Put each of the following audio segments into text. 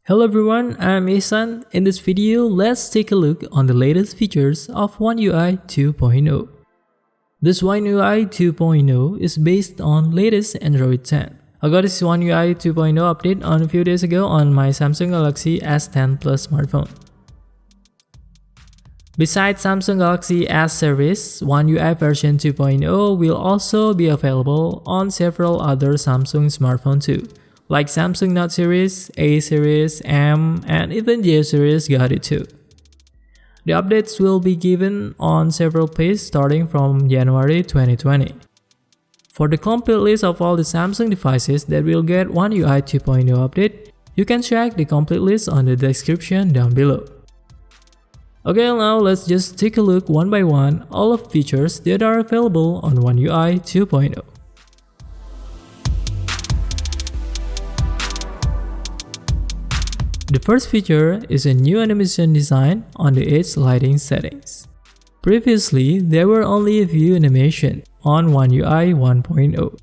Hello everyone, I'm Ihsan. In this video, let's take a look on the latest features of OneUI 2.0. This OneUI 2.0 is based on latest Android 10. I got this OneUI 2.0 update on a few days ago on my Samsung Galaxy S10 Plus smartphone. Besides Samsung Galaxy S series, OneUI version 2.0 will also be available on several other Samsung smartphones too, like Samsung Note series, A series, M, and even J series got it too. The updates will be given on several places starting from January 2020. For the complete list of all the Samsung devices that will get OneUI 2.0 update, you can check the complete list on the description down below. Okay, now let's just take a look one by one all of the features that are available on OneUI 2.0. The first feature is a new animation design on the edge lighting settings. Previously, there were only a few animations on OneUI 1.0.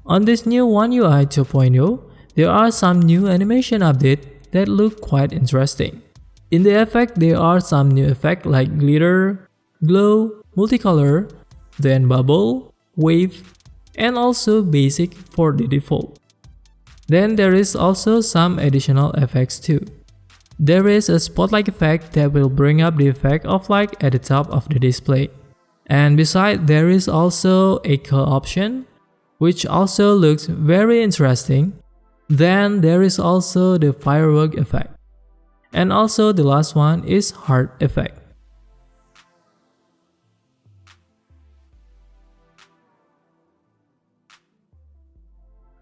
On this new OneUI 2.0, there are some new animation updates that look quite interesting. In the effect, there are some new effects like glitter, glow, multicolor, then bubble, wave, and also basic for the default. Then there is also some additional effects too. There is a spotlight effect that will bring up the effect of light at the top of the display. And besides, there is also a color option, which also looks very interesting. Then there is also the firework effect. And also the last one is heart effect.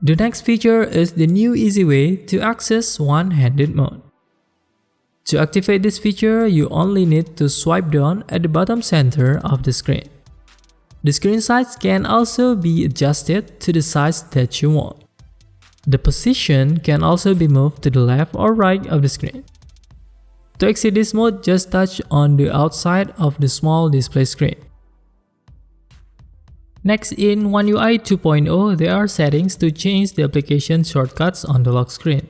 The next feature is the new easy way to access one-handed mode. To activate this feature, you only need to swipe down at the bottom center of the screen. The screen size can also be adjusted to the size that you want. The position can also be moved to the left or right of the screen. To exit this mode, just touch on the outside of the small display screen. Next, in OneUI 2.0, there are settings to change the application shortcuts on the lock screen.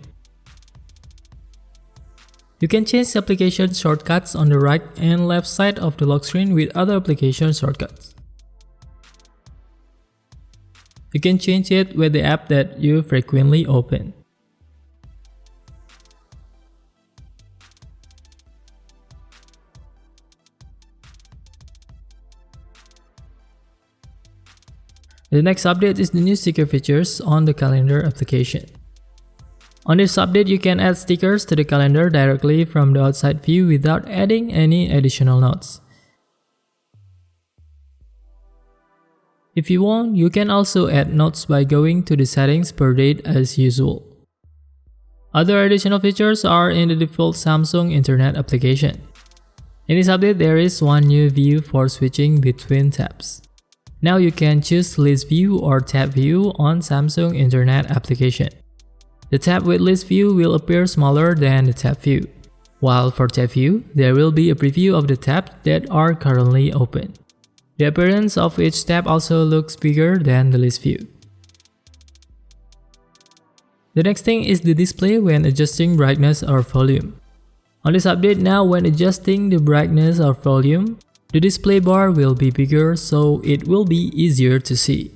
You can change application shortcuts on the right and left side of the lock screen with other application shortcuts. You can change it with the app that you frequently open. The next update is the new sticker features on the calendar application. On this update, you can add stickers to the calendar directly from the outside view without adding any additional notes. If you want, you can also add notes by going to the settings per date as usual. Other additional features are in the default Samsung Internet application. In this update, there is one new view for switching between tabs. Now you can choose list view or tab view on Samsung Internet application. The tab with list view will appear smaller than the tab view, while for tab view, there will be a preview of the tabs that are currently open. The appearance of each tab also looks bigger than the list view. The next thing is the display when adjusting brightness or volume. On this update now, when adjusting the brightness or volume, the display bar will be bigger so it will be easier to see.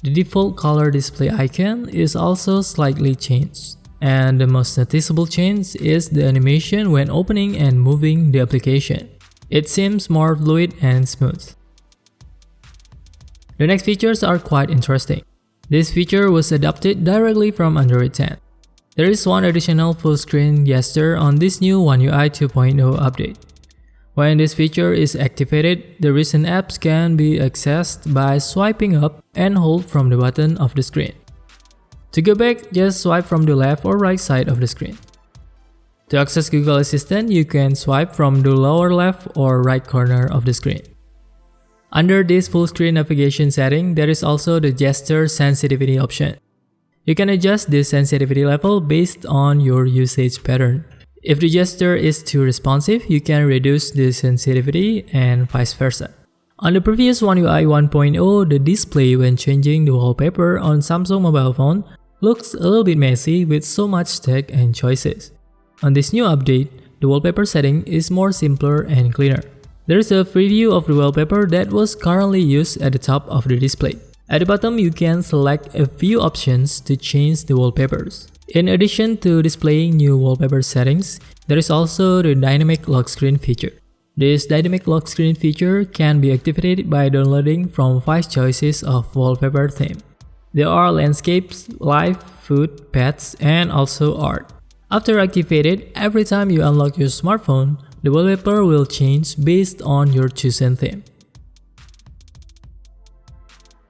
The default color display icon is also slightly changed, and the most noticeable change is the animation when opening and moving the application. It seems more fluid and smooth. The next features are quite interesting. This feature was adapted directly from Android 10. There is one additional full-screen gesture on this new OneUI 2.0 update. When this feature is activated, the recent apps can be accessed by swiping up and hold from the bottom of the screen. To go back, just swipe from the left or right side of the screen. To access Google Assistant, you can swipe from the lower left or right corner of the screen. Under this full-screen navigation setting, there is also the gesture sensitivity option. You can adjust the sensitivity level based on your usage pattern. If the gesture is too responsive, you can reduce the sensitivity and vice versa. On the previous OneUI 1.0, the display when changing the wallpaper on Samsung mobile phone looks a little bit messy with so much text and choices. On this new update, the wallpaper setting is more simpler and cleaner. There is a preview of the wallpaper that was currently used at the top of the display. At the bottom, you can select a few options to change the wallpapers. In addition to displaying new wallpaper settings, there is also the dynamic lock screen feature. This dynamic lock screen feature can be activated by downloading from 5 choices of wallpaper theme. There are landscapes, life, food, pets, and also art. After activated, every time you unlock your smartphone, the wallpaper will change based on your chosen theme.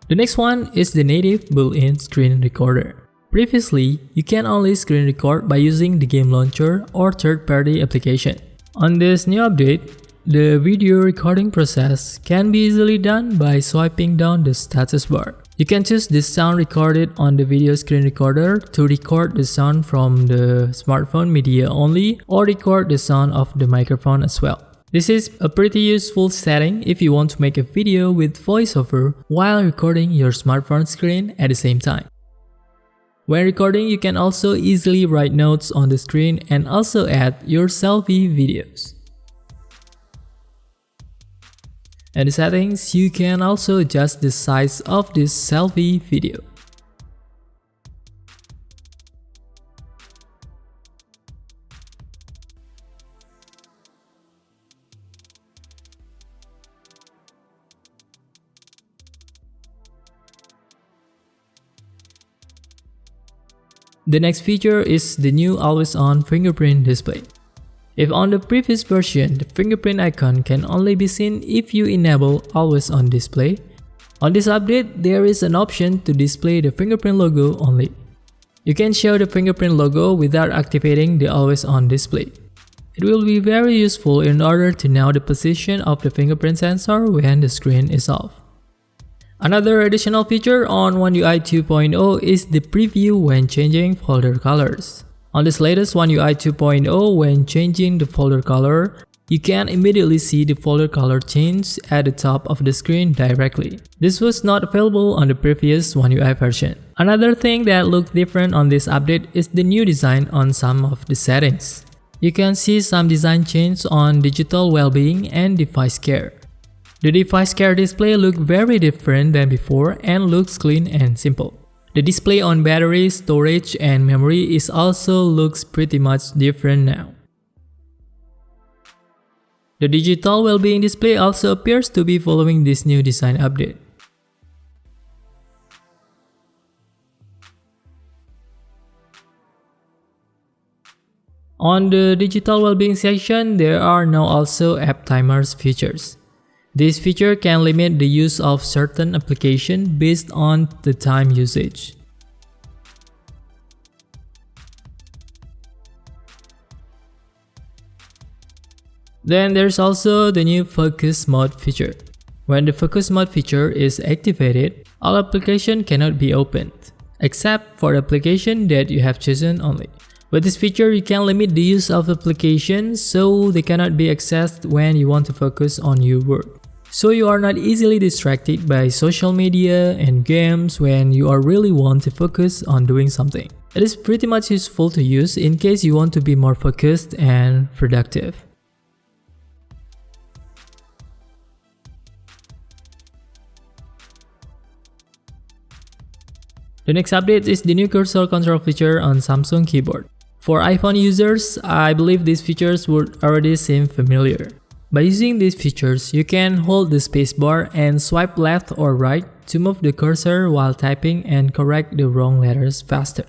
The next one is the native built-in screen recorder. Previously, you can only screen record by using the game launcher or third-party application. On this new update, the video recording process can be easily done by swiping down the status bar. You can choose the sound recorded on the video screen recorder to record the sound from the smartphone media only or record the sound of the microphone as well. This is a pretty useful setting if you want to make a video with voiceover while recording your smartphone screen at the same time. When recording, you can also easily write notes on the screen and also add your selfie videos. In the settings, you can also adjust the size of this selfie video. The next feature is the new always-on fingerprint display. If on the previous version, the fingerprint icon can only be seen if you enable always on display, on this update there is an option to display the fingerprint logo only. You can show the fingerprint logo without activating the always on display. It will be very useful in order to know the position of the fingerprint sensor when the screen is off. Another additional feature on OneUI 2.0 is the preview when changing folder colors. On this latest OneUI 2.0, when changing the folder color, you can immediately see the folder color change at the top of the screen directly. This was not available on the previous OneUI version. Another thing that looked different on this update is the new design on some of the settings. You can see some design change on digital well-being and device care. The device care display looked very different than before and looks clean and simple. The display on battery, storage, and memory also looks pretty much different now. The digital well-being display also appears to be following this new design update. On the digital well-being section, there are now also app timers features. This feature can limit the use of certain applications based on the time usage. Then there's also the new focus mode feature. When the focus mode feature is activated, all applications cannot be opened, except for the application that you have chosen only. With this feature, you can limit the use of applications so they cannot be accessed when you want to focus on your work. So you are not easily distracted by social media and games when you really want to focus on doing something. It is pretty much useful to use in case you want to be more focused and productive. The next update is the new cursor control feature on Samsung keyboard. For iPhone users, I believe these features would already seem familiar. By using these features, you can hold the spacebar and swipe left or right to move the cursor while typing and correct the wrong letters faster.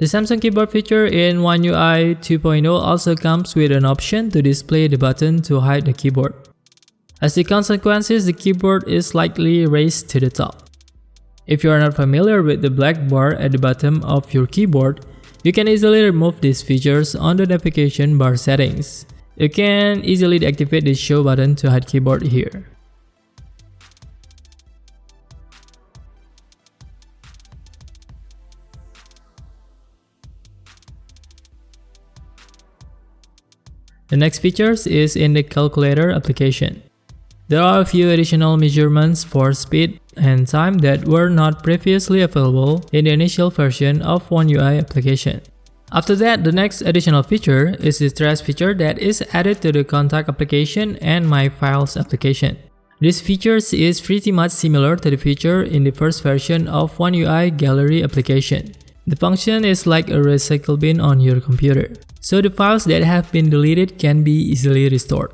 The Samsung keyboard feature in OneUI 2.0 also comes with an option to display the button to hide the keyboard. As the consequences, the keyboard is slightly raised to the top. If you are not familiar with the black bar at the bottom of your keyboard, You can easily remove these features on the navigation bar settings. You can easily deactivate the show button to hide keyboard here. The next features is in the calculator application. There are a few additional measurements for speed and time that were not previously available in the initial version of OneUI application. After that, the next additional feature is the trace feature that is added to the contact application and my files application. This feature is pretty much similar to the feature in the first version of OneUI gallery application. The function is like a recycle bin on your computer, so the files that have been deleted can be easily restored.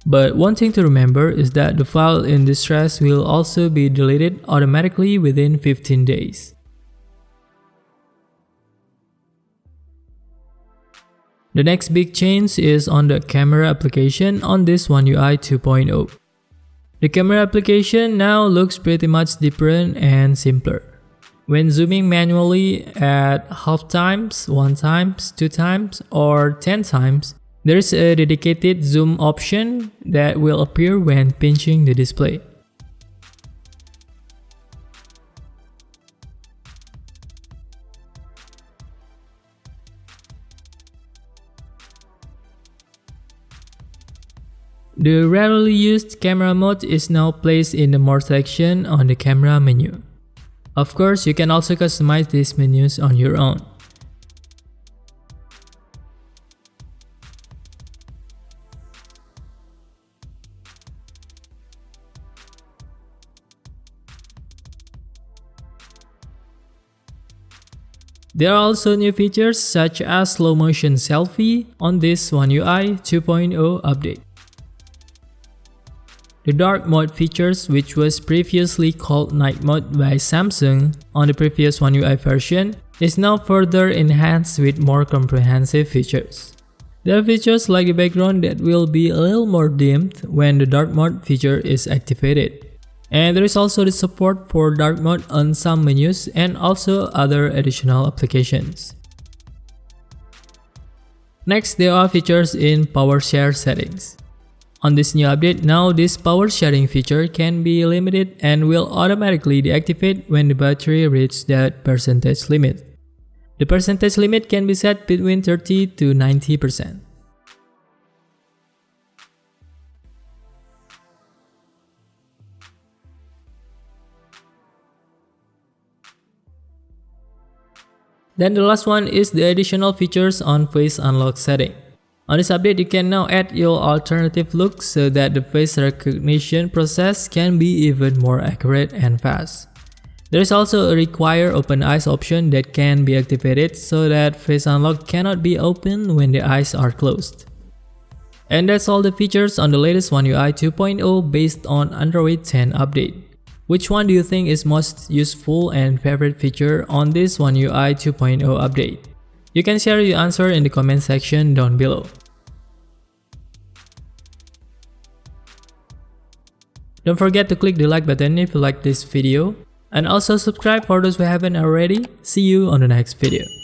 But one thing to remember is that the file in this trace will also be deleted automatically within 15 days. The next big change is on the camera application on this OneUI 2.0. The camera application now looks pretty much different and simpler. When zooming manually at half times, 1 times, 2 times, or 10 times, there is a dedicated zoom option that will appear when pinching the display. The rarely used camera mode is now placed in the More section on the camera menu. Of course, you can also customize these menus on your own. There are also new features such as slow motion selfie on this OneUI 2.0 update. The dark mode features, which was previously called night mode by Samsung on the previous OneUI version, is now further enhanced with more comprehensive features. There are features like the background that will be a little more dimmed when the dark mode feature is activated. And there is also the support for dark mode on some menus and also other additional applications. Next, there are features in power share settings. On this new update, now this power sharing feature can be limited and will automatically deactivate when the battery reaches that percentage limit. The percentage limit can be set between 30 to 90%. Then the last one is the additional features on face unlock setting. On this update, you can now add your alternative look so that the face recognition process can be even more accurate and fast. There is also a require open eyes option that can be activated so that face unlock cannot be opened when the eyes are closed. And that's all the features on the latest OneUI 2.0 based on Android 10 update. Which one do you think is most useful and favorite feature on this OneUI 2.0 update? You can share your answer in the comment section down below. Don't forget to click the like button if you like this video, and also subscribe for those who haven't already. See you on the next video.